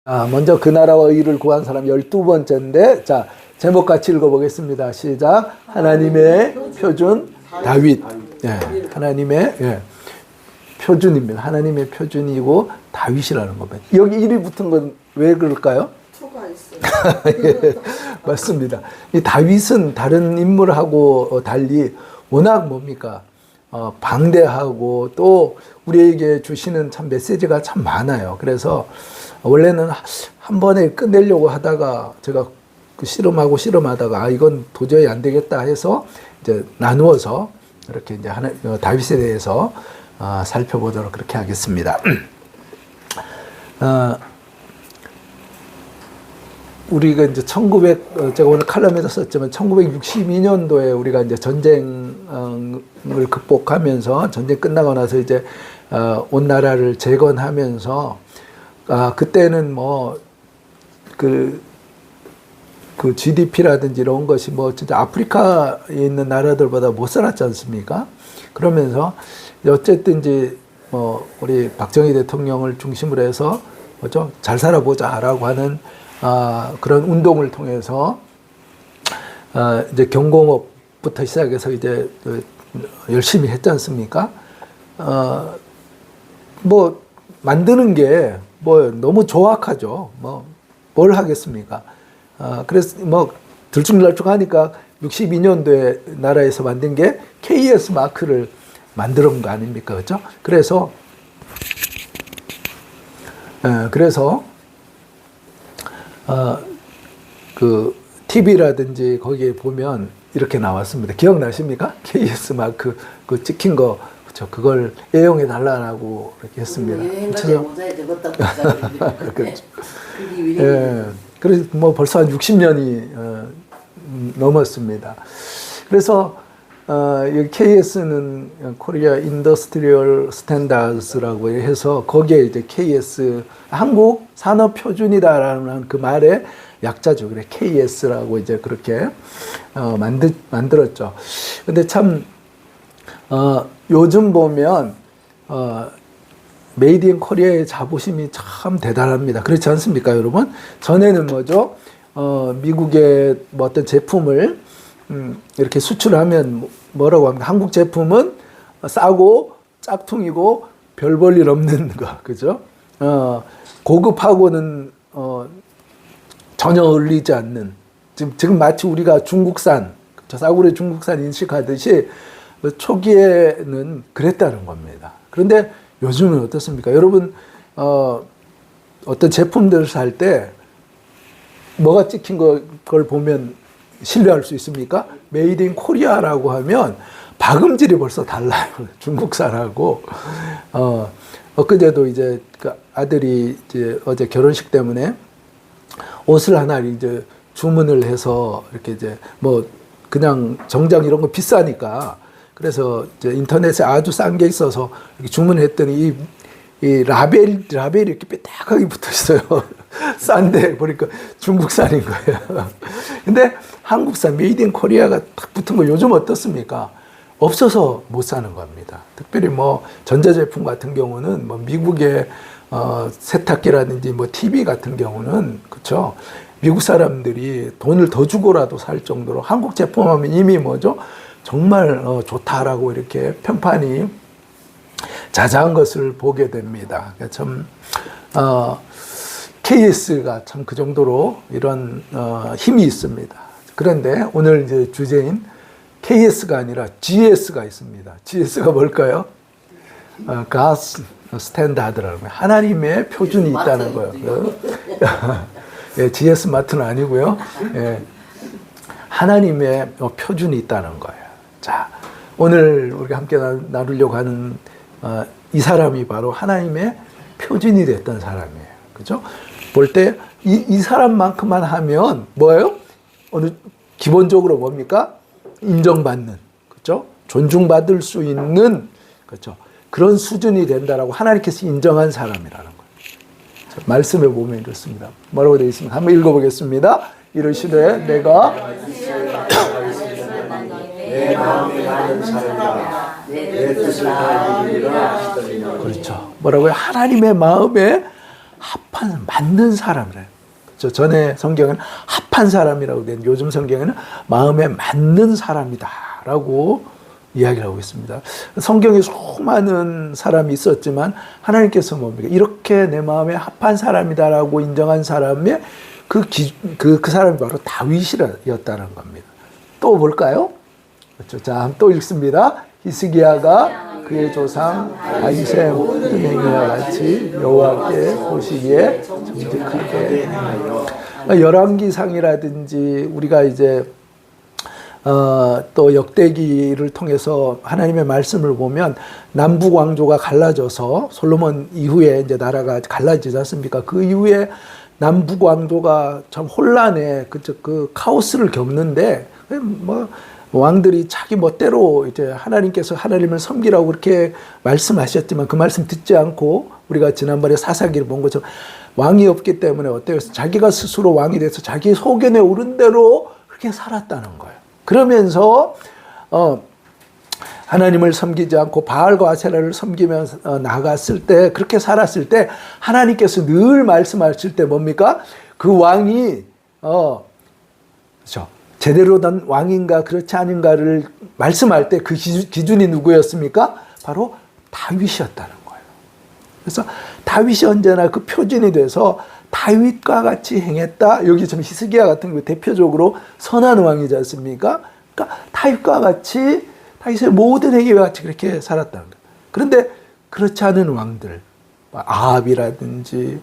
먼저 그 나라와 의를 구한 사람 12번째인데, 자, 제목 같이 읽어보겠습니다. 시작. 하나님의 표준 다윗. 예, 하나님의 표준입니다. 하나님의 표준이고 다윗이라는 겁니다. 여기 1이 붙은 건 왜 그럴까요? 초가 있어요. 예, 맞습니다. 이 다윗은 다른 인물하고 달리 워낙 뭡니까? 방대하고 또 우리에게 주시는 참 메시지가 참 많아요. 그래서 원래는 한 번에 끝내려고 하다가 제가 실험하다가 이건 도저히 안 되겠다 해서 이제 나누어서 이렇게 이제 다윗에 대해서 살펴보도록 그렇게 하겠습니다. 우리가 이제 제가 오늘 칼럼에도 썼지만 1962년도에 우리가 이제 전쟁을 극복하면서 전쟁 끝나고 나서 이제 온 나라를 재건하면서 그때는 뭐 그 GDP라든지 이런 것이 뭐 진짜 아프리카에 있는 나라들보다 못 살았지 않습니까? 그러면서 어쨌든 이제 뭐 우리 박정희 대통령을 중심으로 해서 뭐죠? 잘 살아보자라고 하는 그런 운동을 통해서 이제 경공업부터 시작해서 이제 열심히 했지 않습니까? 뭐 만드는 게 뭐 너무 조악하죠. 뭐 뭘 하겠습니까? 그래서 뭐 들쭉날쭉하니까 62년도에 나라에서 만든 게 KS 마크를 만드는 거 아닙니까? 그렇죠? 그래서 그 TV라든지 거기에 보면 이렇게 나왔습니다. 기억나십니까? KS 마크 그 찍힌 거, 그렇죠? 그걸 애용해 달라고 이렇게 했습니다. 그렇죠. 예. 그래서 뭐 벌써 한 60년이 넘었습니다. 그래서 여기 KS는 코리아 인더스트리얼 스탠다드스라고 해서 거기에 이제 KS 한국 산업 표준이다라는 그 말의 약자죠. 그래 KS라고 이제 그렇게 만들었죠. 근데 참 요즘 보면 메이드 인 코리아의 자부심이 참 대단합니다. 그렇지 않습니까, 여러분? 전에는 뭐죠? 미국의 뭐 어떤 제품을 이렇게 수출하면 뭐라고 합니까? 한국 제품은 싸고 짝퉁이고 별 볼 일 없는 거, 그죠? 고급하고는 전혀 어울리지 않는, 지금 마치 우리가 중국산, 싸구려 중국산 인식하듯이 초기에는 그랬다는 겁니다. 그런데 요즘은 어떻습니까? 여러분, 어떤 제품들을 살 때 뭐가 찍힌 걸 보면 신뢰할 수 있습니까? 메이드 인 코리아라고 하면 박음질이 벌써 달라요. 중국산하고. 엊그제도 이제 그 아들이 이제 어제 결혼식 때문에 옷을 하나 이제 주문을 해서 이렇게 이제 뭐 그냥 정장 이런 거 비싸니까 그래서 이제 인터넷에 아주 싼 게 있어서 이렇게 주문했더니 이 라벨이 이렇게 삐딱하게 붙어 있어요. 싼데 보니까 중국산인 거예요. 근데 한국산 메이드 인 코리아가 딱 붙은 거 요즘 어떻습니까? 없어서 못 사는 겁니다. 특별히 뭐 전자제품 같은 경우는 뭐 미국의 세탁기라든지 뭐 TV 같은 경우는 그렇죠. 미국 사람들이 돈을 더 주고라도 살 정도로 한국 제품하면 이미 뭐죠? 정말 좋다라고 이렇게 평판이 자자한 것을 보게 됩니다. 참 KS가 참 그 정도로 이런 힘이 있습니다. 그런데 오늘 이제 주제인 KS가 아니라 GS가 있습니다. GS가 뭘까요? God's Standard라는 거예요. 하나님의 표준이 있다는 거예요. 예, GS 마트는 아니고요. 예, 하나님의 표준이 있다는 거예요. 자, 오늘 우리가 함께 나누려고 하는 이 사람이 바로 하나님의 표준이 됐던 사람이에요. 그죠? 볼 때 이 사람만큼만 하면 뭐예요? 기본적으로 뭡니까? 인정받는, 그죠? 존중받을 수 있는, 그죠? 그런 수준이 된다라고 하나님께서 인정한 사람이라는 거예요. 자, 말씀에 보면 이렇습니다. 뭐라고 되어 있습니까? 한번 읽어보겠습니다. 이르시되 내가 내 마음에 하는 사람이다. 내 뜻을 다 이루리라 하시더니라. 그렇죠. 뭐라고요? 하나님의 마음에 합한 맞는 사람이래요. 저 전에 성경은 합한 사람이라고 된 요즘 성경에는 마음에 맞는 사람이다라고 이야기를 하고 있습니다. 성경에 수많은 사람이 있었지만 하나님께서 뭡니까? 이렇게 내 마음에 합한 사람이다라고 인정한 사람의 그 사람이 바로 다윗이었다는 겁니다. 또 볼까요? 그렇죠. 자, 또 읽습니다. 히스기야가 그의 조상 다윗의 모든 행위와 같이 여호와께 보시기에 정직하게 행하여. 열왕기상이라든지 우리가 이제 또 역대기를 통해서 하나님의 말씀을 보면 남북 왕조가 갈라져서 솔로몬 이후에 이제 나라가 갈라지지 않습니까? 그 이후에 남북 왕조가 참 혼란에 그 카오스를 겪는데 뭐 왕들이 자기 멋대로 이제 하나님께서 하나님을 섬기라고 그렇게 말씀하셨지만 그 말씀 듣지 않고 우리가 지난번에 사사기를 본 것처럼 왕이 없기 때문에 어때요? 자기가 스스로 왕이 돼서 자기 소견에 오른 대로 그렇게 살았다는 거예요. 그러면서 하나님을 섬기지 않고 바알과 아세라를 섬기면서 나갔을 때 그렇게 살았을 때 하나님께서 늘 말씀하실 때 뭡니까? 그 왕이 그렇죠. 제대로 된 왕인가 그렇지 않은가를 말씀할 때 그 기준이 누구였습니까? 바로 다윗이었다는 거예요. 그래서 다윗이 언제나 그 표준이 돼서 다윗과 같이 행했다. 여기 좀 히스기야 같은 경우 대표적으로 선한 왕이지 않습니까? 그러니까 다윗과 같이 다윗의 모든 행위와 같이 그렇게 살았다는 거예요. 그런데 그렇지 않은 왕들, 아합이라든지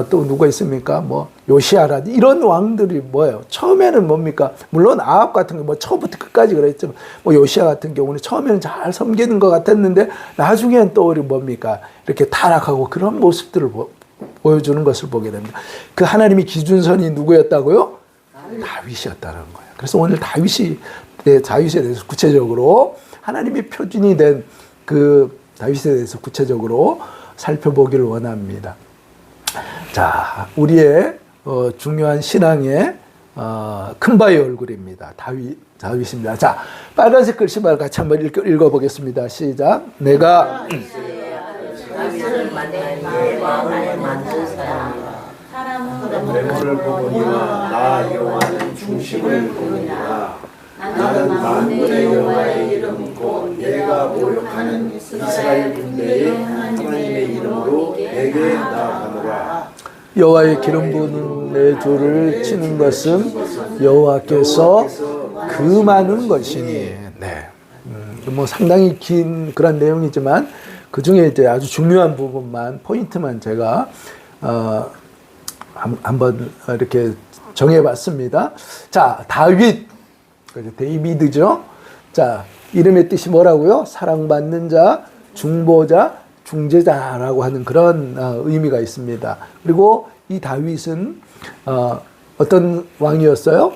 또 누가 있습니까? 요시아라든지 이런 왕들이 뭐예요? 처음에는 뭡니까? 물론 아합 같은 거 처음부터 끝까지 그랬지만 요시아 같은 경우는 처음에는 잘 섬기는 것 같았는데 나중엔 또 우리 뭡니까? 이렇게 타락하고 그런 모습들을 보여주는 것을 보게 됩니다. 그 하나님의 기준선이 누구였다고요? 다윗이었다는 거예요. 그래서 오늘 다윗에 대해서 구체적으로 하나님의 표준이 된 그 다윗에 대해서 구체적으로 살펴보기를 원합니다. 자, 우리의 중요한 신앙의 큰바위 얼굴입니다. 다윗입니다. 자, 빨간색 글씨만 같이 한번 읽어보겠습니다. 시작. 내가 메모를 보거니와 나 여호와는 중심을 보느니라. 나는 만군의 여호와의 이름 곧 내가 모욕하는 이스라엘 군대의 하나님의 이름으로 내게 나아가노라. 여호와의 기름 부는 내 조를 치는 것은 여호와께서 금하는 것이니. 네. 상당히 긴 그런 내용이지만 그 중에 이제 아주 중요한 부분만 포인트만 제가 한번 이렇게 정해봤습니다. 자, 다윗, 데이비드죠. 자, 이름의 뜻이 뭐라고요? 사랑받는 자, 중보자, 중재자라고 하는 그런 의미가 있습니다. 그리고 이 다윗은 어떤 왕이었어요?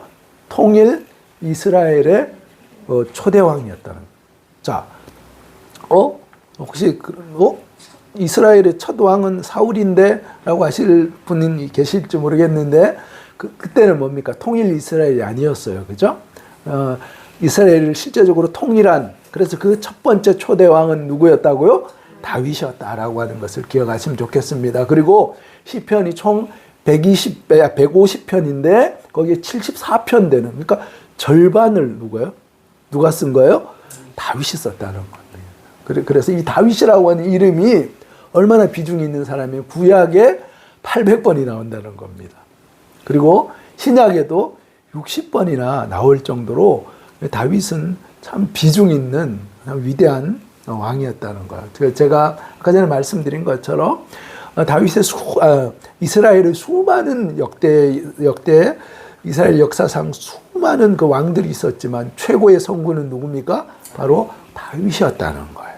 통일 이스라엘의 초대 왕이었다는. 자, 혹시 이스라엘의 첫 왕은 사울인데 라고 하실 분이 계실지 모르겠는데 그때는 뭡니까? 통일 이스라엘이 아니었어요. 그죠? 이스라엘을 실제적으로 통일한, 그래서 그 첫 번째 초대 왕은 누구였다고요? 다윗이었다라고 하는 것을 기억하시면 좋겠습니다. 그리고 시편이 총 150편인데 거기에 74편 되는, 그러니까 절반을 누가 쓴 거예요? 다윗이 썼다는 겁니다. 그래서 이 다윗이라고 하는 이름이 얼마나 비중이 있는 사람이면 구약에 800번이 나온다는 겁니다. 그리고 신약에도 60번이나 나올 정도로 다윗은 참 비중 있는 위대한 왕이었다는 거예요. 제가 아까 전에 말씀드린 것처럼 다윗의 이스라엘의 수많은 역대 이스라엘 역사상 수많은 그 왕들이 있었지만 최고의 성군은 누굽니까? 바로 다윗이었다는 거예요.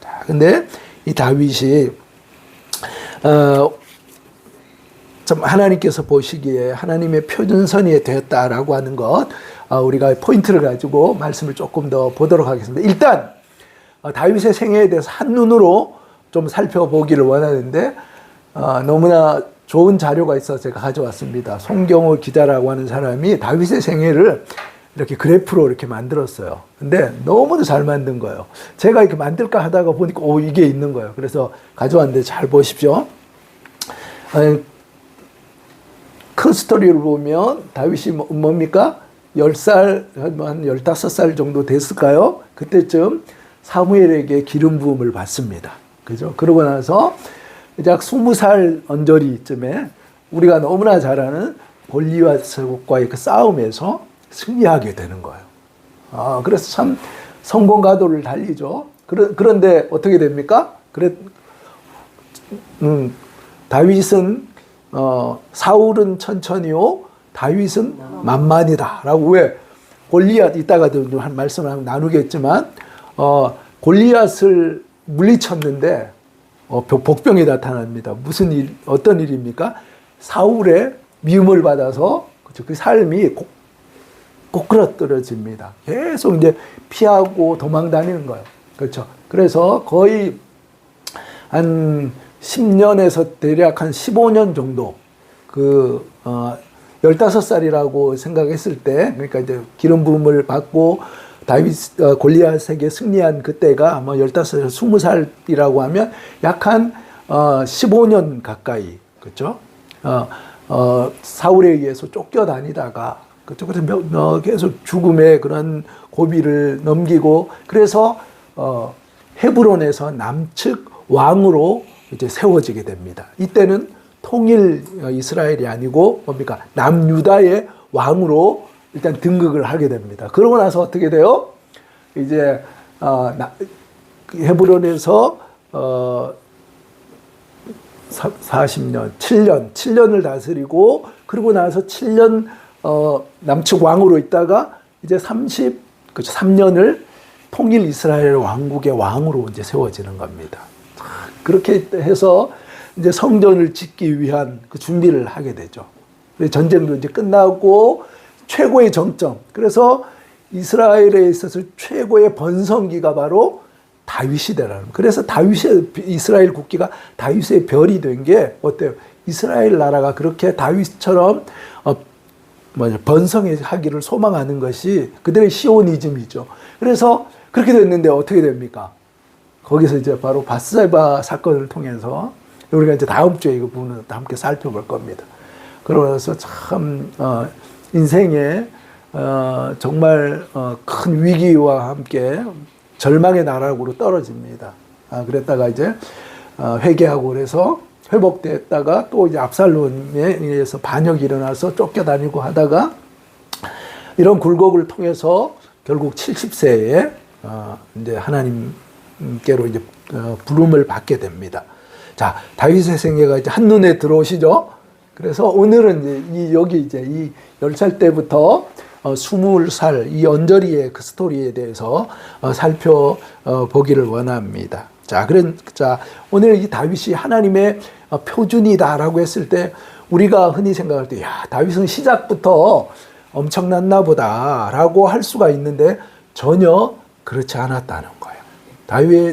자, 근데 이 다윗이 참 하나님께서 보시기에 하나님의 표준선이 되었다라고 하는 것, 우리가 포인트를 가지고 말씀을 조금 더 보도록 하겠습니다. 일단 다윗의 생애에 대해서 한눈으로 좀 살펴보기를 원하는데 너무나 좋은 자료가 있어서 제가 가져왔습니다. 송경호 기자라고 하는 사람이 다윗의 생애를 이렇게 그래프로 이렇게 만들었어요. 근데 너무도 잘 만든 거예요. 제가 이렇게 만들까 하다가 보니까 이게 있는 거예요. 그래서 가져왔는데 잘 보십시오. 큰 스토리를 보면 다윗이 뭡니까? 10살, 한 15살 정도 됐을까요? 그때쯤 사무엘에게 기름 부음을 받습니다. 그죠? 그러고 나서 이제 20살 언저리쯤에 우리가 너무나 잘 아는 골리앗과의 그 싸움에서 승리하게 되는 거예요. 그래서 참 성공 가도를 달리죠. 그런데 어떻게 됩니까? 다윗은 사울은 천천히요, 다윗은 만만이다라고. 왜? 골리앗, 이따가도 한 말씀을 나누겠지만 골리앗을 물리쳤는데 복병이 나타납니다. 무슨 일, 어떤 일입니까? 사울의 미움을 받아서 그 삶이 꼬꾸라뜨려집니다. 계속 이제 피하고 도망 다니는 거예요. 그렇죠. 그래서 거의 한 10년에서 대략 한 15년 정도 15살이라고 생각했을 때, 그러니까 이제 기름 부음을 받고 골리앗에게 승리한 그때가 뭐 15살, 20살이라고 하면 약 한 15년 가까이, 그렇죠? 사울에 의해서 쫓겨다니다가, 그렇죠? 그래서 계속 죽음의 그런 고비를 넘기고, 그래서 헤브론에서 남측 왕으로 이제 세워지게 됩니다. 이때는 통일 이스라엘이 아니고 뭡니까? 남유다의 왕으로 일단 등극을 하게 됩니다. 그러고 나서 어떻게 돼요? 이제 헤브론에서 40년, 7년을 다스리고, 그러고 나서 7년 남측 왕으로 있다가 이제 33년을 통일 이스라엘 왕국의 왕으로 이제 세워지는 겁니다. 그렇게 해서 이제 성전을 짓기 위한 그 준비를 하게 되죠. 전쟁도 이제 끝나고 최고의 정점. 그래서 이스라엘에 있어서 최고의 번성기가 바로 다윗 시대라는. 그래서 이스라엘 국기가 다윗의 별이 된 게 어때요? 이스라엘 나라가 그렇게 다윗처럼 번성하기를 소망하는 것이 그들의 시오니즘이죠. 그래서 그렇게 됐는데 어떻게 됩니까? 거기서 이제 바로 밧세바 사건을 통해서 우리가 이제 다음 주에 이 부분을 함께 살펴볼 겁니다. 그러면서 참 인생에 정말 큰 위기와 함께 절망의 나락으로 떨어집니다. 그랬다가 이제 회개하고 그래서 회복됐다가 또 이제 압살롬에 의해서 반역이 일어나서 쫓겨다니고 하다가 이런 굴곡을 통해서 결국 70세에 이제 하나님께로 이제 부름을 받게 됩니다. 자, 다윗의 생애가 이제 한눈에 들어오시죠? 그래서 오늘은 이제 여기 이제 이 10살 때부터 20살 이 언저리의 그 스토리에 대해서 살펴보기를 원합니다. 자, 오늘 이 다윗이 하나님의 표준이다라고 했을 때 우리가 흔히 생각할 때, 야, 다윗은 시작부터 엄청났나 보다라고 할 수가 있는데 전혀 그렇지 않았다는 거예요.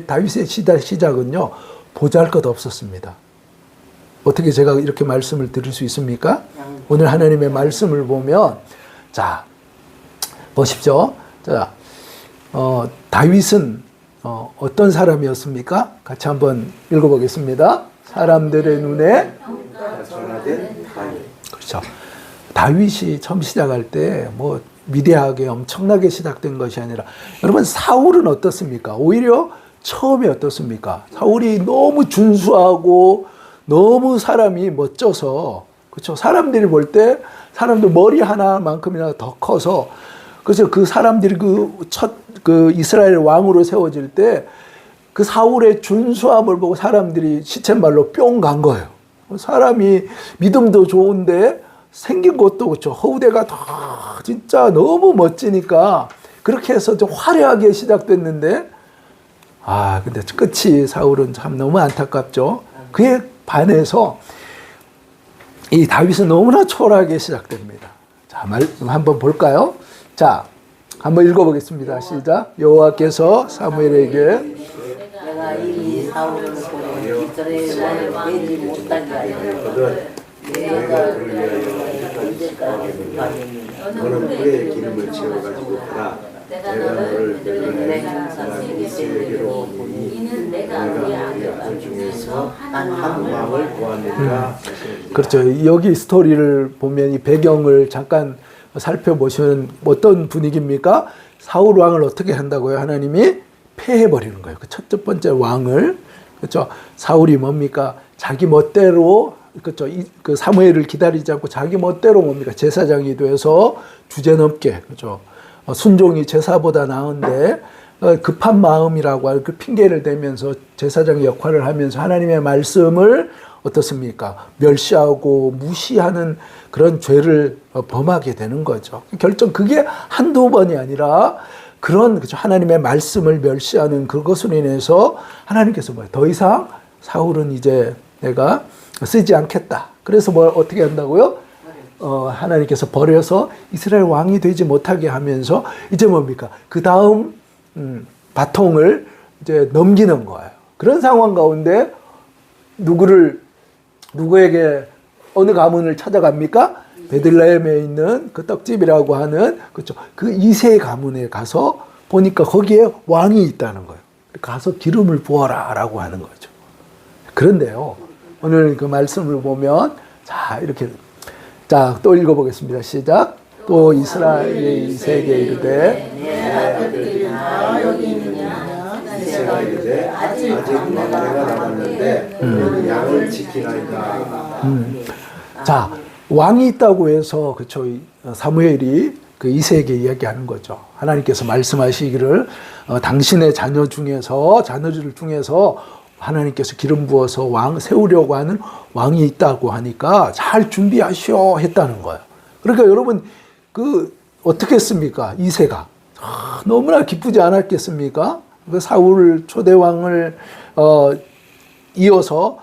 다윗의 시작은요, 보잘것 없었습니다. 어떻게 제가 이렇게 말씀을 드릴 수 있습니까? 오늘 하나님의 말씀을 보면, 자, 보십시오. 자, 다윗은 어떤 사람이었습니까? 같이 한번 읽어보겠습니다. 사람들의 눈에 전화된 다윗. 그렇죠. 다윗이 처음 시작할 때 뭐 위대하게 엄청나게 시작된 것이 아니라, 여러분 사울은 어떻습니까? 오히려 처음에 어떻습니까? 사울이 너무 준수하고 너무 사람이 멋져서, 그렇죠? 사람들이 볼 때 사람들 머리 하나만큼이나 더 커서, 그래서 그 사람들이 그 이스라엘 왕으로 세워질 때 그 사울의 준수함을 보고 사람들이 시쳇말로 뿅 간 거예요. 사람이 믿음도 좋은데 생긴 것도 그렇죠. 허우대가 다 진짜 너무 멋지니까 그렇게 해서 좀 화려하게 시작됐는데, 근데 끝이 사울은 참 너무 안타깝죠. 그에 반해서 이 다윗은 너무나 초라하게 시작됩니다. 자, 말씀 한번 볼까요? 자, 한번 읽어보겠습니다. 시작. 여호와께서 사무엘에게 내가 이 사울을 보내 이스라엘 왕이 되지 못하게 하여 내가 그를 언제까지 가겠느냐. 너는 불에 기름을 채워가지고 가라. 내가 너를 베들레헴 사람 이세에게로 보니 이는 내가 네 아들 중에서 한 왕을 보았느니라. 그렇죠. 여기 스토리를 보면 이 배경을 잠깐 살펴보시면 어떤 분위기입니까? 사울 왕을 어떻게 한다고요? 하나님이 패해버리는 거예요. 그 첫 번째 왕을. 그렇죠. 사울이 뭡니까? 자기 멋대로, 그렇죠. 그 사무엘을 기다리지 않고 자기 멋대로 뭡니까? 제사장이 돼서 주제넘게, 그렇죠. 순종이 제사보다 나은데 급한 마음이라고 할 그 핑계를 대면서 제사장의 역할을 하면서 하나님의 말씀을 어떻습니까? 멸시하고 무시하는 그런 죄를 범하게 되는 거죠. 결정 그게 한두 번이 아니라 그런, 그죠, 하나님의 말씀을 멸시하는 그것으로 인해서 하나님께서 더 이상 사울은 이제 내가 쓰지 않겠다. 그래서 어떻게 한다고요? 하나님께서 버려서 이스라엘 왕이 되지 못하게 하면서 이제 뭡니까? 그 다음 바통을 이제 넘기는 거예요. 그런 상황 가운데 누구에게 어느 가문을 찾아갑니까? 베들레헴에 있는 그 떡집이라고 하는, 그렇죠, 그 이세 가문에 가서 보니까 거기에 왕이 있다는 거예요. 가서 기름을 부어라라고 하는 거죠. 그런데요, 오늘 그 말씀을 보면 자 이렇게, 자 또 읽어보겠습니다. 시작. 또 이스라엘의 이세에게 이르되 내 아들들이 다 여기 있느냐. 이세가 이르되 아직 막내가 남았는데 너는 양을 지키나이다. 자, 왕이 있다고 해서, 그쵸, 사무엘이 그 이세에게 이야기하는 거죠. 하나님께서 말씀하시기를 당신의 자녀들 중에서 하나님께서 기름 부어서 왕 세우려고 하는 왕이 있다고 하니까 잘 준비하시오 했다는 거예요. 그러니까 여러분, 어떻게 했습니까? 이세가 너무나 기쁘지 않았겠습니까? 그 사울 초대왕을 이어서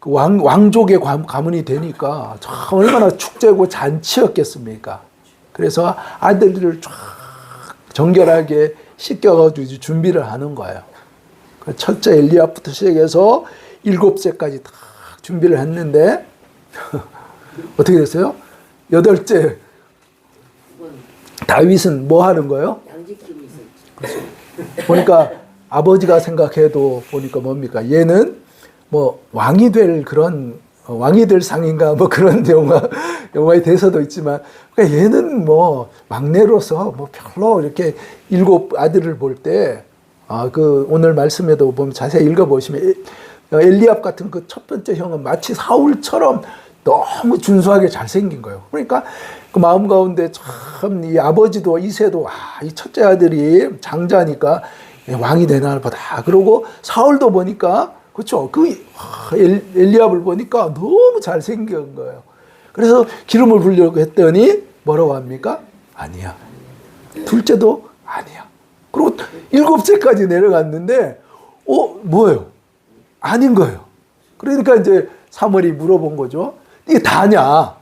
그 왕족의 가문이 되니까 참 얼마나 축제고 잔치였겠습니까? 그래서 아들들을 쫙 정결하게 씻겨가지고 준비를 하는 거예요. 첫째 엘리압부터 시작해서 7세까지 다 준비를 했는데 어떻게 됐어요? 8째 다윗은 뭐 하는 거예요? 양지키고 있었지. 보니까 아버지가 생각해도 보니까 뭡니까? 얘는 뭐 왕이 될 상인가 뭐 그런 영화의 대사도 있지만, 그러니까 얘는 뭐 막내로서 뭐 별로 이렇게 7 아들을 볼 때, 그 오늘 말씀에도 보면 자세히 읽어보시면 엘리압 같은 그 첫 번째 형은 마치 사울처럼 너무 준수하게 잘생긴 거예요. 그러니까 그 마음 가운데 참 이 아버지도 이세도 이 첫째 아들이 장자니까 왕이 되나 보다. 그러고 사울도 보니까, 그렇죠, 엘리압을 보니까 너무 잘생긴 거예요. 그래서 기름을 부으려고 했더니 뭐라고 합니까? 아니야. 둘째도 아니야. 그리고 7세까지 내려갔는데 뭐예요? 아닌 거예요. 그러니까 이제 사무엘이 물어본 거죠. 이게 다냐?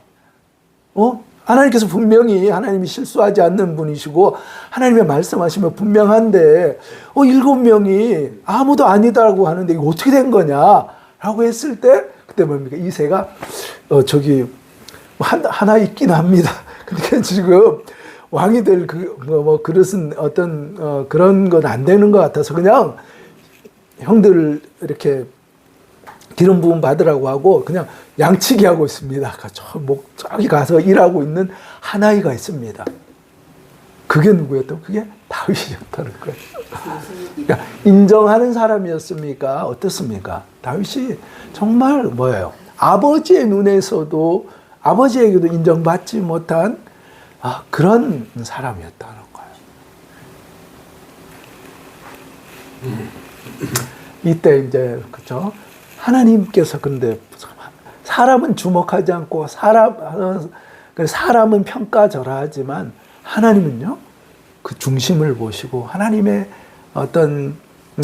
하나님께서 분명히, 하나님이 실수하지 않는 분이시고 하나님의 말씀하시면 분명한데 7명이 아무도 아니다라고 하는데 이거 어떻게 된 거냐라고 했을 때, 그때 뭡니까? 이세가 저기 하나 있긴 합니다. 그러니까 지금 왕이 될 그릇은 어떤 그런 건 안 되는 것 같아서 그냥 형들을 이렇게 기름 부음 받으라고 하고 그냥 양치기 하고 있습니다. 저기 가서 일하고 있는 한 아이가 있습니다. 그게 누구였다고? 그게 다윗이었다는 거예요. 그러니까 인정하는 사람이었습니까? 어떻습니까? 다윗이 정말 뭐예요? 아버지의 눈에서도, 아버지에게도 인정받지 못한 그런 사람이었다는 거예요. 이때 이제, 그렇죠? 하나님께서 근데 사람은 주목하지 않고 사람은 평가절하하지만 하나님은요, 그 중심을 보시고 하나님의 어떤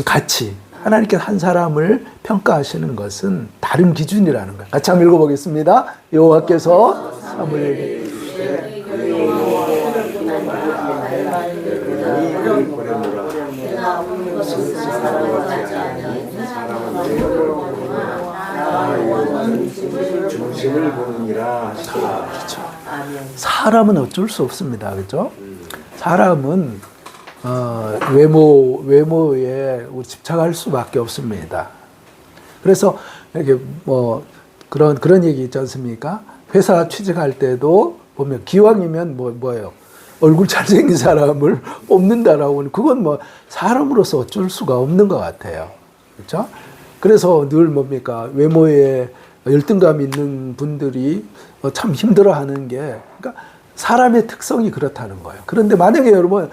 가치, 하나님께서 한 사람을 평가하시는 것은 다른 기준이라는 거예요. 같이 한번 읽어보겠습니다. 여호와께서 사무엘에게 중심을 보느니라. 그렇죠. 사람은 어쩔 수 없습니다. 그렇죠? 사람은 외모에 집착할 수밖에 없습니다. 그래서 이렇게 뭐 그런 얘기 있지 않습니까? 회사 취직할 때도 보면 기왕이면 뭐예요? 얼굴 잘생긴 사람을 뽑는다라고 하는 그건 뭐 사람으로서 어쩔 수가 없는 것 같아요. 그렇죠? 그래서 늘 뭡니까? 외모에 열등감 있는 분들이 참 힘들어하는 게 그러니까 사람의 특성이 그렇다는 거예요. 그런데 만약에 여러분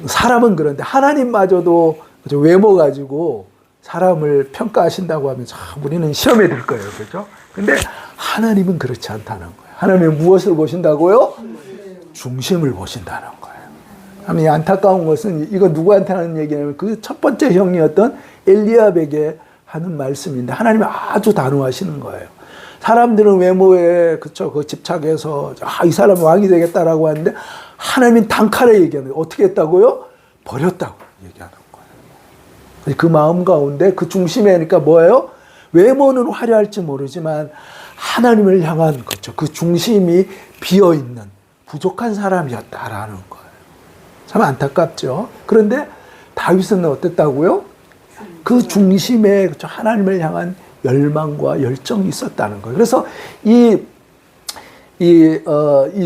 사람은 그런데 하나님마저도 외모 가지고 사람을 평가하신다고 하면 참 우리는 시험에 들 거예요. 그렇죠? 근데 하나님은 그렇지 않다는 거예요. 하나님은 무엇을 보신다고요? 중심을 보신다는 거예요. 참 안타까운 것은 이거 누구한테 하는 얘기냐면 그 첫 번째 형이었던 엘리압에게 하는 말씀인데 하나님이 아주 단호하시는 거예요. 사람들은 외모에 그쵸 그 집착해서 이 사람은 왕이 되겠다라고 하는데 하나님은 단칼에 얘기하는 거예요. 어떻게 했다고요? 버렸다고 얘기하는 거예요. 그 마음 가운데 그 중심에 그러니까 뭐예요? 외모는 화려할지 모르지만 하나님을 향한 그쵸 그 중심이 비어 있는 부족한 사람이었다라는 거예요. 참 안타깝죠. 그런데 다윗은 어땠다고요? 그 중심에 하나님을 향한 열망과 열정이 있었다는 거예요. 그래서 이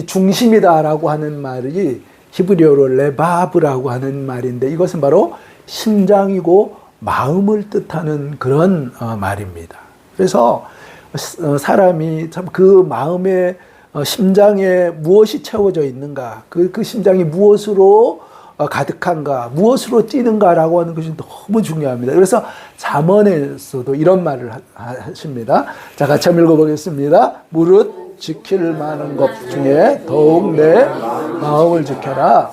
중심이다라고 하는 말이 히브리어로 레바브라고 하는 말인데 이것은 바로 심장이고 마음을 뜻하는 그런 말입니다. 그래서 사람이 참 그 마음에 심장에 무엇이 채워져 있는가, 그 심장이 무엇으로 가득한가, 무엇으로 뛰는가라고 하는 것이 너무 중요합니다. 그래서 잠언에서도 이런 말을 하십니다. 자, 같이 한번 읽어보겠습니다. 무릇 지킬 만한 것 중에 더욱 내 마음을 지켜라.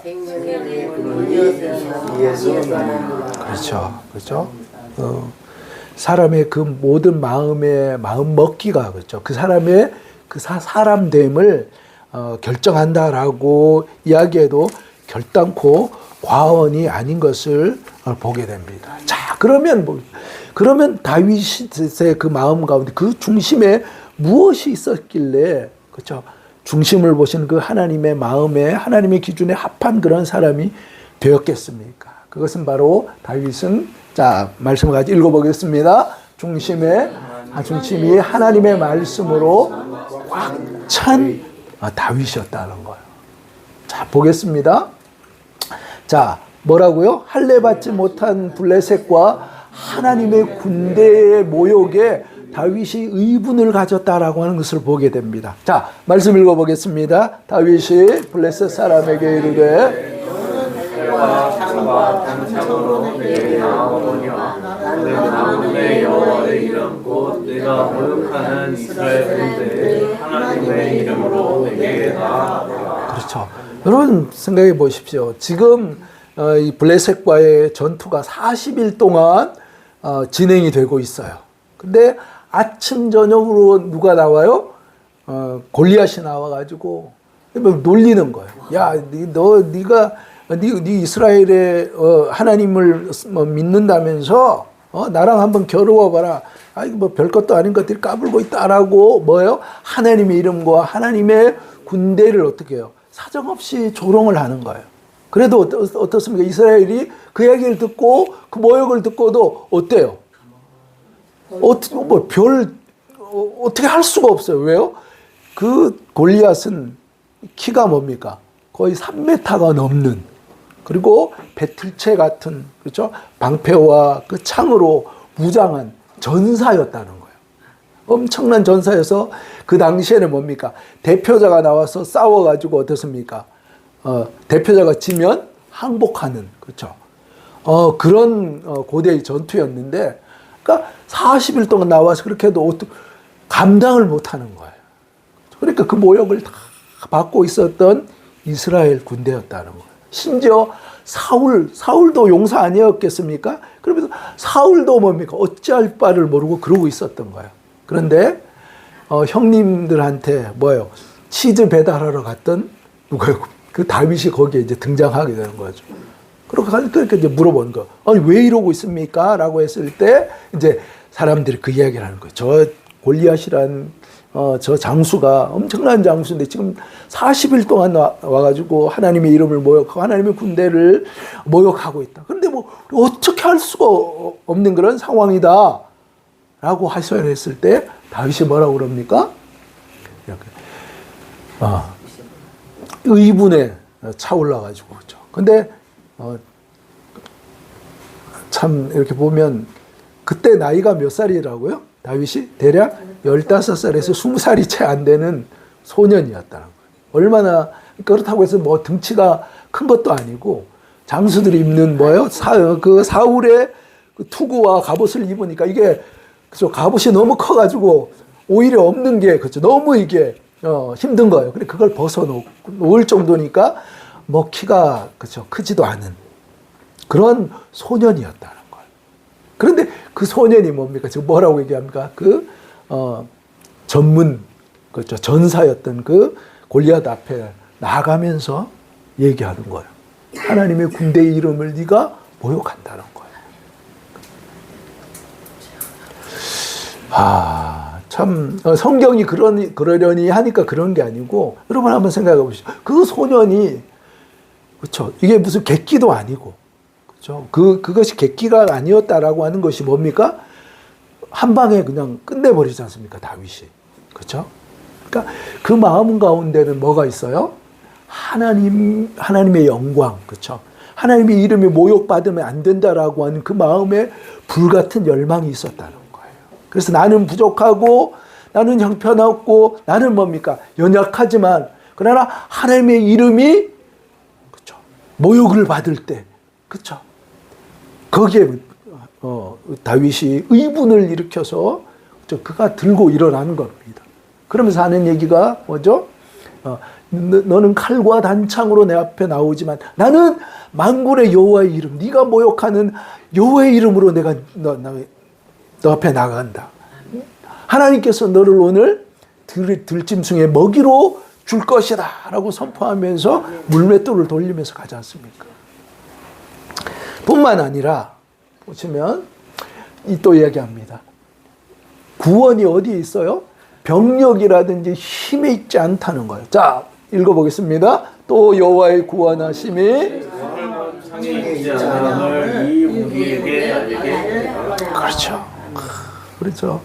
그렇죠. 사람의 그 모든 마음 먹기가 그렇죠. 그 사람의 그 사람됨을 결정한다라고 이야기해도 결단코 과언이 아닌 것을 보게 됩니다. 자, 그러면 다윗의 그 마음 가운데 그 중심에 무엇이 있었길래 그렇죠? 중심을 보신 그 하나님의 마음에 하나님의 기준에 합한 그런 사람이 되었겠습니까? 그것은 바로 다윗은 자, 말씀을 같이 읽어보겠습니다. 중심이 하나님의 말씀으로 꽉 찬 다윗이었다는 거예요. 자, 보겠습니다. 자, 뭐라고요? 할례 받지 못한 블레셋과 하나님의 군대의 모욕에 다윗이 의분을 가졌다라고 하는 것을 보게 됩니다. 자, 말씀 읽어보겠습니다. 다윗이 블레셋 사람에게 이르되 내 여호와의 이름 곧 내가 모욕하는 이스라엘 군대에 하나님의 이름으로 내게 나아가라. 그렇죠. 여러분 생각해 보십시오. 지금 이 블레셋과의 전투가 40일 동안 진행이 되고 있어요. 근데 아침 저녁으로 누가 나와요? 골리앗이 나와가지고 놀리는 거예요. 야, 네 이스라엘의 하나님을 믿는다면서 나랑 한번 겨루어봐라. 이거 뭐 별것도 아닌 것들이 까불고 있다라고 뭐예요? 하나님의 이름과 하나님의 군대를 어떻게 해요? 사정없이 조롱을 하는 거예요. 그래도 어떻습니까? 이스라엘이 그 얘기를 듣고 그 모욕을 듣고도 어때요? 어떻게 할 수가 없어요. 왜요? 그 골리앗은 키가 뭡니까? 거의 3m가 넘는 그리고 배틀체 같은 그렇죠? 방패와 그 창으로 무장한 전사였다는 거예요. 엄청난 전사여서 그 당시에는 뭡니까? 대표자가 나와서 싸워가지고 어떻습니까? 대표자가 지면 항복하는 그렇죠? 그런 고대의 전투였는데, 그러니까 40일 동안 나와서 그렇게 해도 감당을 못하는 거예요. 그러니까 그 모욕을 다 받고 있었던 이스라엘 군대였다는 거예요. 심지어 사울도 용사 아니었겠습니까? 그러면서 사울도 뭡니까? 어찌할 바를 모르고 그러고 있었던 거예요. 그런데 형님들한테 뭐예요? 치즈 배달하러 갔던 누가요? 그 다윗이 거기에 이제 등장하게 되는 거죠. 그러니까 이제 물어보는 거. 아니 왜 이러고 있습니까? 라고 했을 때 이제 사람들이 그 이야기를 하는 거예요. 저 골리앗이란 저 장수가 엄청난 장수인데 지금 40일 동안 와가지고 하나님의 이름을 모욕하고 하나님의 군대를 모욕하고 있다. 그런데 뭐 어떻게 할 수가 없는 그런 상황이다 라고 하소연했을 때 다윗이 뭐라고 그럽니까? 이렇게 의분에 차올라가지고 그렇죠. 근데 참 이렇게 보면 그때 나이가 몇 살이라고요? 다윗이 대략 15살에서 20살이 채 안 되는 소년이었다는 거예요. 얼마나 그렇다고 해서 뭐 등치가 큰 것도 아니고 장수들이 입는 뭐예요? 그 사울의 그 투구와 갑옷을 입으니까 이게 그죠? 갑옷이 너무 커가지고 오히려 없는 게 그죠? 너무 이게 힘든 거예요. 근데 그걸 벗어놓을 정도니까 뭐 키가 그죠? 크지도 않은 그런 소년이었다는 거예요. 그런데 그 소년이 뭡니까? 지금 뭐라고 얘기합니까? 전문 그렇죠? 전사였던 그 골리앗 앞에 나가면서 얘기하는 거예요. 하나님의 군대의 이름을 네가 모욕한다는 거예요. 참 성경이 그러려니 하니까 그런 게 아니고 여러분 한번 생각해 보시죠. 그 소년이 그렇죠? 이게 무슨 객기도 아니고 그렇죠? 그것이 객기가 아니었다라고 하는 것이 뭡니까? 한 방에 그냥 끝내버리지 않습니까? 다윗이. 그렇죠? 그러니까 그 마음 가운데는 뭐가 있어요? 하나님의 영광. 그렇죠? 하나님의 이름이 모욕받으면 안 된다라고 하는 그 마음에 불같은 열망이 있었다는 거예요. 그래서 나는 부족하고 나는 형편없고 나는 뭡니까? 연약하지만 그러나 하나님의 이름이 그렇죠? 모욕을 받을 때 그렇죠? 거기에 다윗이 의분을 일으켜서 그가 들고 일어나는 겁니다. 그러면서 하는 얘기가 뭐죠? 너는 칼과 단창으로 내 앞에 나오지만 나는 만군의 여호와의 이름, 네가 모욕하는 여호와의 이름으로 내가 너 앞에 나간다. 하나님께서 너를 오늘 들짐승의 먹이로 줄 것이다 라고 선포하면서 물맷돌을 돌리면서 가지 않습니까? 뿐만 아니라 보시면 또 이야기합니다. 구원이 어디에 있어요? 병력이라든지 힘에 있지 않다는 거예요. 자, 읽어보겠습니다. 또 여호와의 구원하심이 그렇죠. 그렇죠.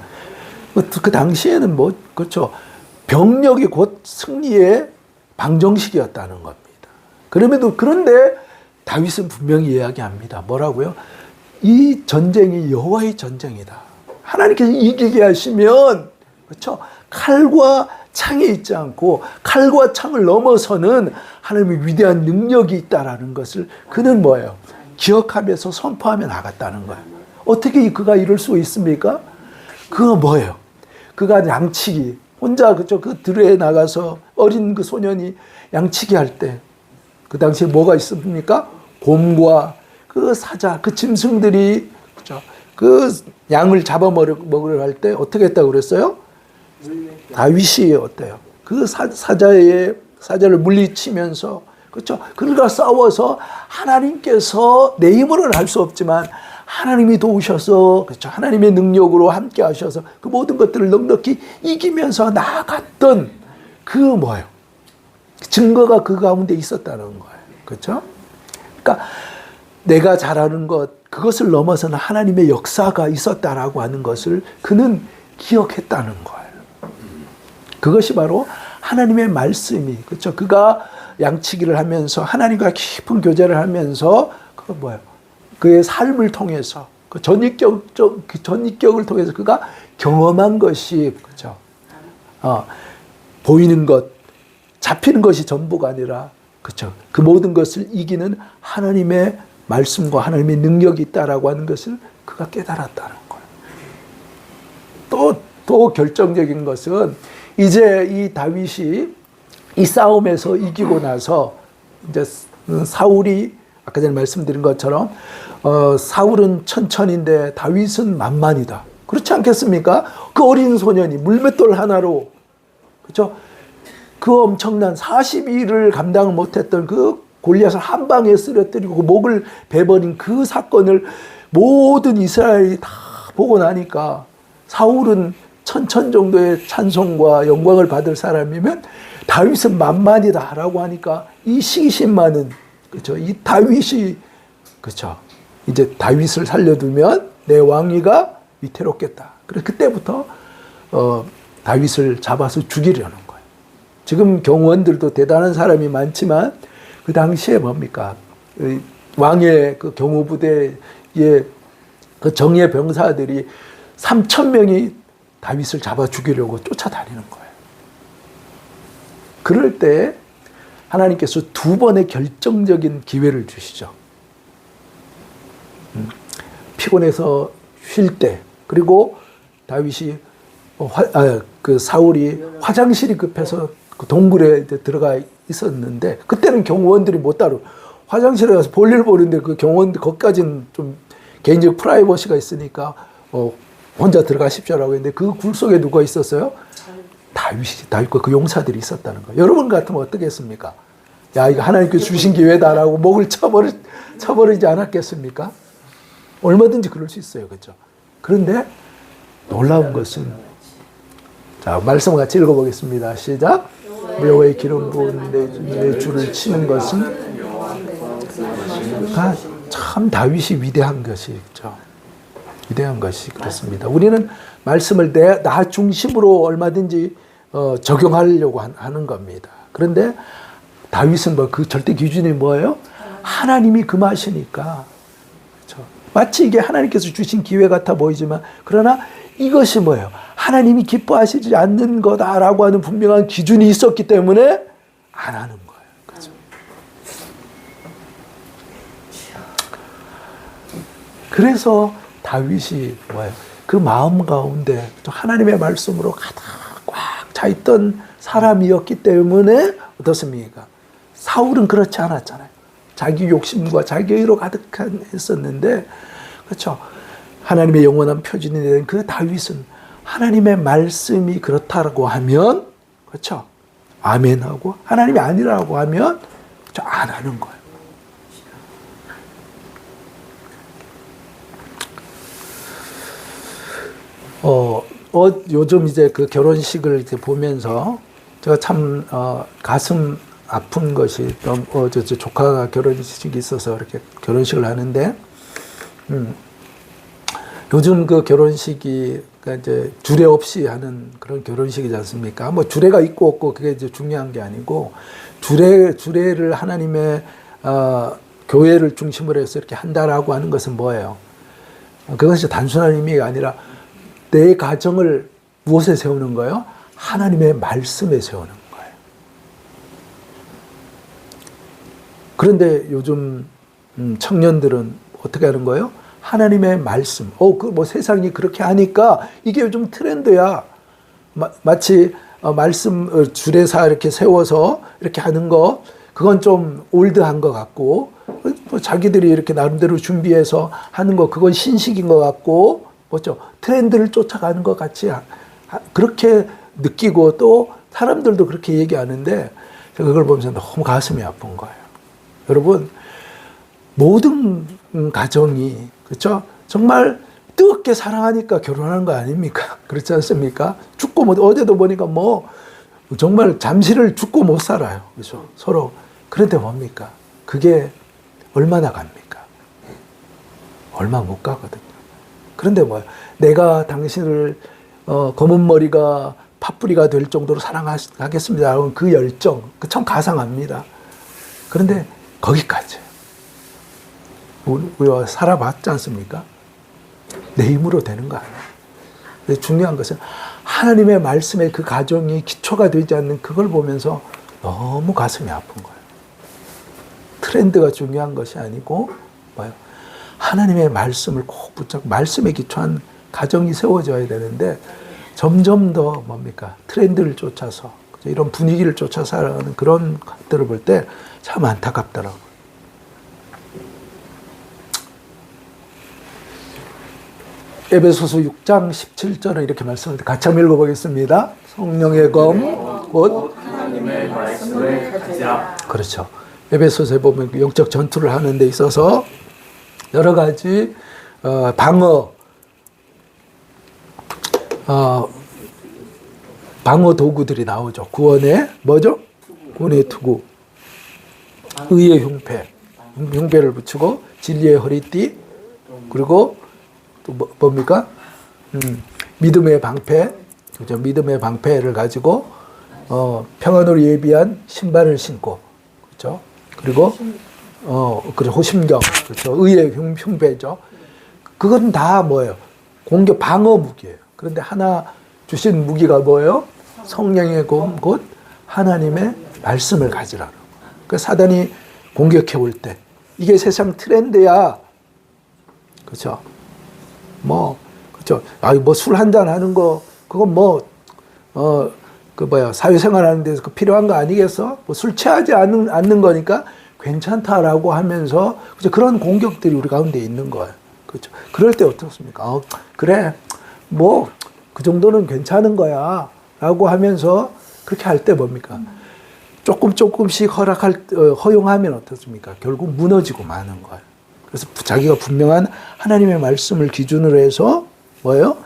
그 당시에는 뭐 그렇죠. 병력이 곧 승리의 방정식이었다는 겁니다. 그런데 다윗은 분명히 이야기합니다. 뭐라고요? 이 전쟁이 여호와의 전쟁이다. 하나님께서 이기게 하시면 그렇죠? 칼과 창이 있지 않고 칼과 창을 넘어서는 하나님의 위대한 능력이 있다라는 것을 그는 뭐예요? 기억하면서 선포하며 나갔다는 거예요. 어떻게 그가 이럴 수 있습니까? 그거 뭐예요? 그가 양치기 혼자 그죠? 그 들에 나가서 어린 그 소년이 양치기 할 때 그 당시에 뭐가 있습니까? 곰과 그 사자, 그 짐승들이 그죠? 그 양을 잡아먹으려 할 때 어떻게 했다고 그랬어요? 다윗이 어때요? 그 사자를 물리치면서 그렇죠? 그들과 싸워서 하나님께서 내 힘으로는 할 수 없지만 하나님이 도우셔서 그렇죠? 하나님의 능력으로 함께 하셔서 그 모든 것들을 넉넉히 이기면서 나아갔던 그 뭐예요? 증거가 그 가운데 있었다는 거예요. 그렇죠? 그러니까 내가 잘하는 것 그것을 넘어서는 하나님의 역사가 있었다라고 하는 것을 그는 기억했다는 거예요. 그것이 바로 하나님의 말씀이 그렇죠. 그가 양치기를 하면서 하나님과 깊은 교제를 하면서 그 뭐예요? 그의 삶을 통해서 그 전입격을 통해서 그가 경험한 것이 그렇죠. 보이는 것, 잡히는 것이 전부가 아니라 그렇죠. 그 모든 것을 이기는 하나님의 말씀과 하나님의 능력이 있다라고 하는 것을 그가 깨달았다는 거예요. 또 결정적인 것은 이제 이 다윗이 이 싸움에서 이기고 나서 이제 사울이 아까 전에 말씀드린 것처럼 사울은 천천인데 다윗은 만만이다. 그렇지 않겠습니까? 그 어린 소년이 물맷돌 하나로 그렇죠? 그 엄청난 42일을 감당을 못했던 그 골리앗을 한 방에 쓰러뜨리고 그 목을 베버린 그 사건을 모든 이스라엘이 다 보고 나니까 사울은 천천 정도의 찬송과 영광을 받을 사람이면 다윗은 만만이다라고 하니까 이 시기심만은 그렇죠. 이 다윗이 그렇죠. 이제 다윗을 살려두면 내 왕위가 위태롭겠다. 그래서 그때부터 다윗을 잡아서 죽이려는 거예요. 지금 경호원들도 대단한 사람이 많지만 그 당시에 뭡니까? 왕의 그 경호부대의 그 정예 병사들이 3,000명이 다윗을 잡아 죽이려고 쫓아다니는 거예요. 그럴 때 하나님께서 두 번의 결정적인 기회를 주시죠. 피곤해서 쉴 때, 그리고 다윗이 그 사울이 화장실이 급해서 그 동굴에 들어가 있었는데 그때는 경호원들이 못 따로 화장실에 가서 볼일 보는데 그 경호원들 거기까지는 좀 개인적 프라이버시가 있으니까 혼자 들어가십시오라고 했는데 그 굴 속에 누가 있었어요? 다윗과 그 용사들이 있었다는 거예요. 여러분 같으면 어떻겠습니까? 야, 이거 하나님께서 주신 기회다라고 목을 쳐버리지 않았겠습니까? 얼마든지 그럴 수 있어요. 그렇죠? 그런데 놀라운 것은 자, 말씀을 같이 읽어보겠습니다. 시작. 여호와의 기름 부은 내 줄을 치는 것은 참 다윗이 위대한 것이죠. 위대한 것이 그렇습니다. 우리는 말씀을 나 중심으로 얼마든지 적용하려고 하는 겁니다. 그런데 다윗은 그 절대 기준이 뭐예요? 하나님이 금하시니까. 그렇죠? 마치 이게 하나님께서 주신 기회 같아 보이지만 그러나 이것이 뭐예요? 하나님이 기뻐하시지 않는 거다라고 하는 분명한 기준이 있었기 때문에 안 하는 거예요. 그렇죠? 그래서 다윗이 뭐예요? 그 마음 가운데 하나님의 말씀으로 가득 꽉 차 있던 사람이었기 때문에 어떻습니까? 사울은 그렇지 않았잖아요. 자기 욕심과 자기 의로 가득했었는데, 그렇죠? 하나님의 영원한 표준이 된 그 다윗은 하나님의 말씀이 그렇다고 하면, 그렇죠? 아멘하고, 하나님이 아니라고 하면, 그렇죠? 안 하는 거예요. 요즘 이제 그 결혼식을 이렇게 보면서 제가 참, 가슴 아픈 것이, 저 조카가 결혼식이 있어서 이렇게 결혼식을 하는데, 요즘 그 결혼식이, 그러니까 이제 주례 없이 하는 그런 결혼식이지 않습니까? 뭐 주례가 있고 없고 그게 이제 중요한 게 아니고, 주례를 하나님의, 교회를 중심으로 해서 이렇게 한다라고 하는 것은 뭐예요? 그것이 단순한 의미가 아니라 내 가정을 무엇에 세우는 거예요? 하나님의 말씀에 세우는 거예요. 그런데 요즘 청년들은 어떻게 하는 거예요? 하나님의 말씀. 세상이 그렇게 하니까 이게 요즘 트렌드야. 마치 말씀 주례사 이렇게 세워서 이렇게 하는 거, 그건 좀 올드한 것 같고, 자기들이 이렇게 나름대로 준비해서 하는 거, 그건 신식인 것 같고, 뭐죠? 트렌드를 쫓아가는 것 같이 그렇게 느끼고 또 사람들도 그렇게 얘기하는데 제가 그걸 보면서 너무 가슴이 아픈 거예요. 여러분, 모든 가정이, 그렇죠? 정말 뜨겁게 사랑하니까 결혼하는 거 아닙니까? 그렇지 않습니까? 어제도 보니까 정말 잠시를 죽고 못 살아요. 그렇죠? 서로. 그런데 뭡니까? 그게 얼마나 갑니까? 얼마 못 가거든요. 그런데 내가 당신을 검은 머리가 팥뿌리가 될 정도로 사랑하겠습니다. 그 열정, 그 참 가상합니다. 그런데 거기까지. 우리가 살아봤지 않습니까? 내 힘으로 되는 거 아니에요. 근데 중요한 것은 하나님의 말씀에 그 가정이 기초가 되지 않는 그걸 보면서 너무 가슴이 아픈 거예요. 트렌드가 중요한 것이 아니고 하나님의 말씀을 꼭 붙잡고 말씀에 기초한 가정이 세워져야 되는데 점점 더 트렌드를 쫓아서 이런 분위기를 쫓아서 살아가는 그런 것들을 볼 때 참 안타깝더라고요. 에베소서 6장 17절은 이렇게 말씀합니다. 같이 한번 읽어보겠습니다. 성령의 검, 곧 하나님의 말씀을 가지라. 그렇죠. 에베소서에 보면 영적 전투를 하는 데 있어서 여러 가지 방어, 방어 도구들이 나오죠. 구원의 뭐죠? 구원의 투구, 의의 흉패, 흉패를 붙이고 진리의 허리띠, 그리고 또 뭡니까? 믿음의 방패, 그죠? 믿음의 방패를 가지고 평안으로 예비한 신발을 신고, 그렇죠? 그리고 그리고 호심경, 그렇죠? 의의 흉패죠. 그건 다 뭐예요? 공격 방어 무기예요. 그런데 하나 주신 무기가 뭐예요? 성령의 검, 곧 하나님의 말씀을 가지라고. 그 사단이 공격해 올 때 이게 세상 트렌드야. 그렇죠? 그렇죠? 뭐 술 한잔 하는 거 그건 사회생활 하는 데서 필요한 거 아니겠어? 뭐 술 취하지 않는 거니까 괜찮다라고 하면서 그렇죠? 그런 공격들이 우리 가운데 있는 거예요. 그렇죠? 그럴 때 어떻습니까? 그래, 뭐 그 정도는 괜찮은 거야 라고 하면서 그렇게 할 때 뭡니까? 조금씩 허용하면 어떻습니까? 결국 무너지고 마는 거예요. 그래서 자기가 분명한 하나님의 말씀을 기준으로 해서 뭐예요?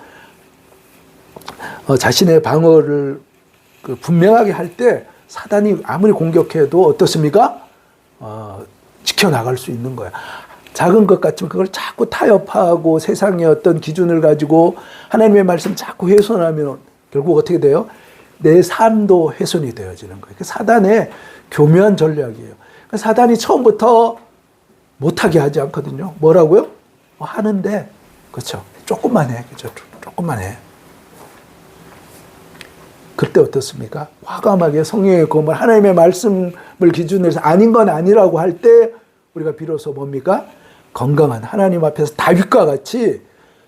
자신의 방어를 분명하게 할 때 사단이 아무리 공격해도 어떻습니까? 지켜나갈 수 있는 거예요. 작은 것 같지만 그걸 자꾸 타협하고 세상의 어떤 기준을 가지고 하나님의 말씀 자꾸 훼손하면 결국 어떻게 돼요? 내 삶도 훼손이 되어지는 거예요. 사단의 교묘한 전략이에요. 사단이 처음부터 못하게 하지 않거든요. 뭐라고요? 하는데, 그렇죠. 조금만 해. 그렇죠. 조금만 해. 그때 어떻습니까? 과감하게 성령의 검을 하나님의 말씀을 기준으로 해서 아닌 건 아니라고 할 때 우리가 비로소 뭡니까? 건강한 하나님 앞에서 다윗과 같이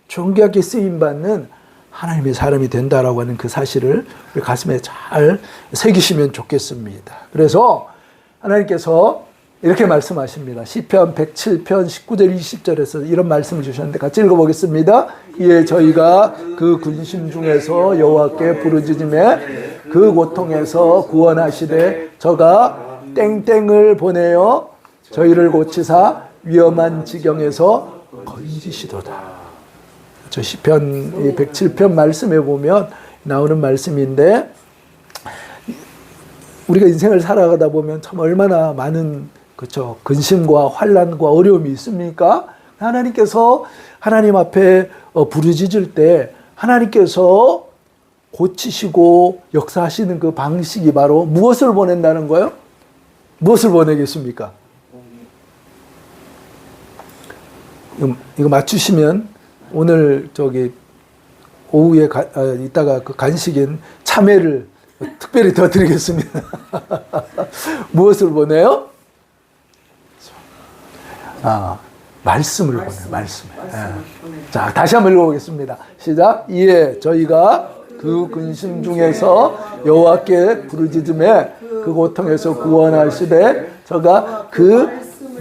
존귀하게 쓰임받는 하나님의 사람이 된다라고 하는 그 사실을 우리 가슴에 잘 새기시면 좋겠습니다. 그래서 하나님께서 이렇게 말씀하십니다. 시편 107편 19절 20절에서 이런 말씀을 주셨는데 같이 읽어보겠습니다. 이에 저희가 그 근심 중에서 여호와께 부르짖음에 그 고통에서 구원하시되 저가 땡땡을 보내어 저희를 고치사 위험한 지경에서 건지시도다. 저 시편 107편 말씀에 보면 나오는 말씀인데 우리가 인생을 살아가다 보면 참 얼마나 많은 그렇죠. 근심과 환난과 어려움이 있습니까? 하나님께서 하나님 앞에 부르짖을 때 하나님께서 고치시고 역사하시는 그 방식이 바로 무엇을 보낸다는 거예요? 무엇을 보내겠습니까? 이거 맞추시면 오늘 오후에 이따가 그 간식인 참외를 특별히 더 드리겠습니다. 무엇을 보내요? 말씀을 보내요. 말씀을. 자, 다시 한번 읽어보겠습니다. 시작. 이에 저희가 그 근심 중에서 여호와께 부르짖음에 그 고통에서 구원하시되 저가 그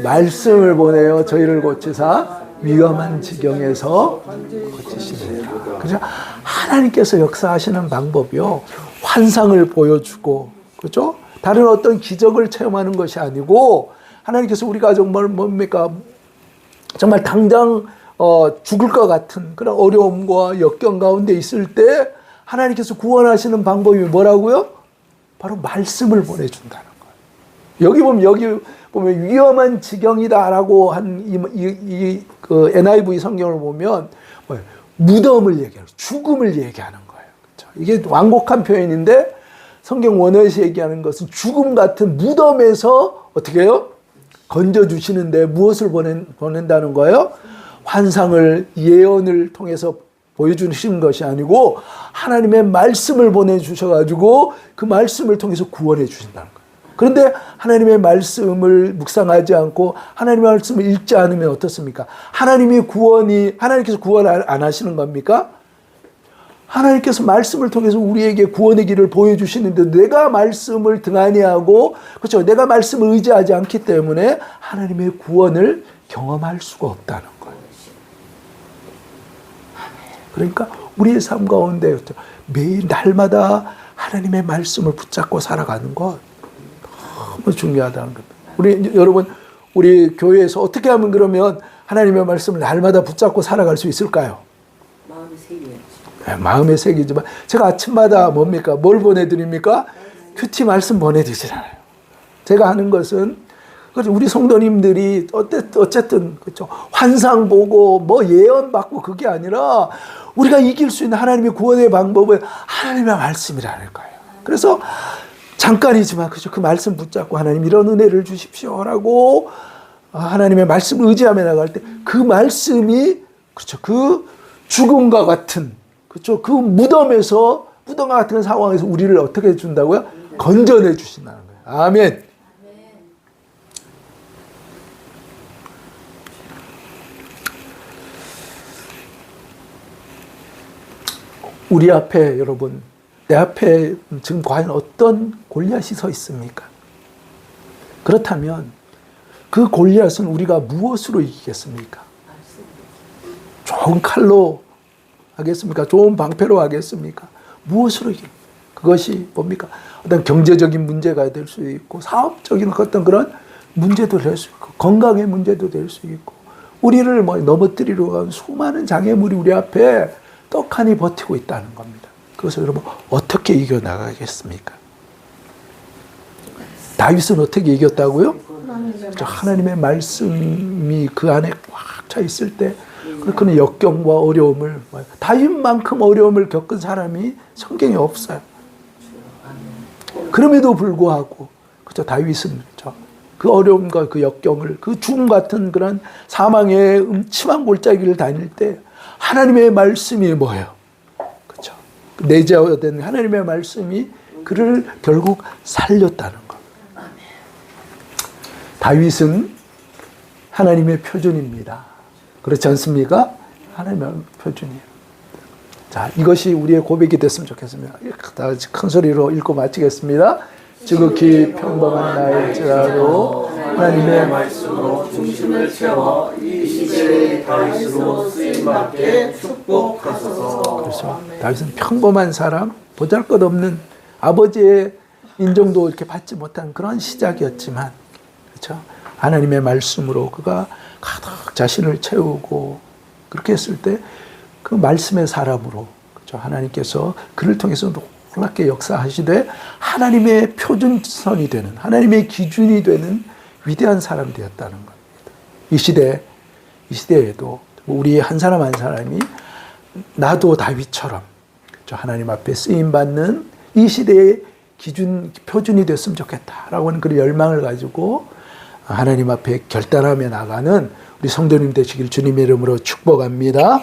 말씀을 보내어 저희를 고치사 위험한 지경에서 고치시리라. 그죠? 하나님께서 역사하시는 방법이요. 환상을 보여주고, 그죠? 다른 어떤 기적을 체험하는 것이 아니고, 하나님께서 우리가 정말 뭡니까? 정말 당장 죽을 것 같은 그런 어려움과 역경 가운데 있을 때 하나님께서 구원하시는 방법이 뭐라고요? 바로 말씀을 보내준다는 거예요. 여기 보면 위험한 지경이다라고 한 그 NIV 성경을 보면 무덤을 얘기하는, 죽음을 얘기하는 거예요. 그렇죠? 이게 완곡한 표현인데 성경 원어에서 얘기하는 것은 죽음 같은 무덤에서 어떻게 해요? 건져주시는데 무엇을 보낸다는 거예요? 환상을, 예언을 통해서 보여주시는 것이 아니고 하나님의 말씀을 보내주셔가지고 그 말씀을 통해서 구원해 주신다는 거예요. 그런데 하나님의 말씀을 묵상하지 않고 하나님의 말씀을 읽지 않으면 어떻습니까? 하나님께서 구원 안 하시는 겁니까? 하나님께서 말씀을 통해서 우리에게 구원의 길을 보여주시는데 내가 말씀을 등한히 하고, 그렇죠? 내가 말씀을 의지하지 않기 때문에 하나님의 구원을 경험할 수가 없다는 거예요. 그러니까 우리의 삶 가운데 매일 날마다 하나님의 말씀을 붙잡고 살아가는 것 너무 중요하다는 겁니다. 여러분, 우리 교회에서 어떻게 하면 그러면 하나님의 말씀을 날마다 붙잡고 살아갈 수 있을까요? 마음이 새겨야지. 마음에 새기지만 제가 아침마다 뭡니까? 뭘 보내드립니까? 큐티 말씀 보내드리잖아요. 제가 하는 것은 우리 성도님들이 어쨌든 그렇죠. 환상 보고 뭐 예언 받고 그게 아니라 우리가 이길 수 있는 하나님의 구원의 방법은 하나님의 말씀이라는 거예요. 그래서 잠깐이지만 그죠. 그 말씀 붙잡고 하나님 이런 은혜를 주십시오라고 하나님의 말씀을 의지하며 나갈 때 그 말씀이 그렇죠. 그 죽음과 같은 그렇죠. 그 무덤과 같은 상황에서 우리를 어떻게 해준다고요? 건져내 주신다는 거예요. 아멘. 우리 앞에 여러분, 내 앞에 지금 과연 어떤 골리앗이 서 있습니까? 그렇다면 그 골리앗은 우리가 무엇으로 이기겠습니까? 좋은 칼로 하겠습니까? 좋은 방패로 하겠습니까? 무엇으로 이깁니까? 그것이 뭡니까? 어떤 경제적인 문제가 될 수 있고 사업적인 어떤 그런 문제도 될 수 있고 건강의 문제도 될 수 있고 우리를 넘어뜨리려 하는 수많은 장애물이 우리 앞에 떡하니 버티고 있다는 겁니다. 그것을 여러분 어떻게 이겨나가겠습니까? 다윗은 어떻게 이겼다고요? 하나님의 말씀이 그 안에 꽉 차 있을 때 그는 역경과 어려움을 다윗만큼 어려움을 겪은 사람이 성경에 없어요. 그럼에도 불구하고 그죠 다윗은 그죠 그 어려움과 그 역경을 그 죽음 같은 그런 사망의 음침한 골짜기를 다닐 때 하나님의 말씀이 뭐예요? 그렇죠. 내재된 하나님의 말씀이 그를 결국 살렸다는 것. 다윗은 하나님의 표준입니다. 그렇지 않습니까? 하나님의 표준이에요. 자, 이것이 우리의 고백이 됐으면 좋겠습니다. 다 같이 큰 소리로 읽고 마치겠습니다. 지극히 평범한 나일지라도 하나님의 말씀으로 중심을 채워 이 시대의 다윗으로 쓰임받게 축복하소서. 그래서 다윗은 평범한 사람, 보잘것없는 아버지의 인정도 이렇게 받지 못한 그런 시작이었지만 그렇죠? 하나님의 말씀으로 그가 가득 자신을 채우고 그렇게 했을 때 그 말씀의 사람으로 그렇죠? 하나님께서 그를 통해서 놀랍게 역사하시되 하나님의 표준선이 되는 하나님의 기준이 되는 위대한 사람이 되었다는 겁니다. 이 시대에도 우리 한 사람 한 사람이 나도 다윗처럼 그렇죠? 하나님 앞에 쓰임받는 이 시대의 표준이 됐으면 좋겠다라고 하는 그런 열망을 가지고 하나님 앞에 결단하며 나가는 우리 성도님 되시길 주님의 이름으로 축복합니다.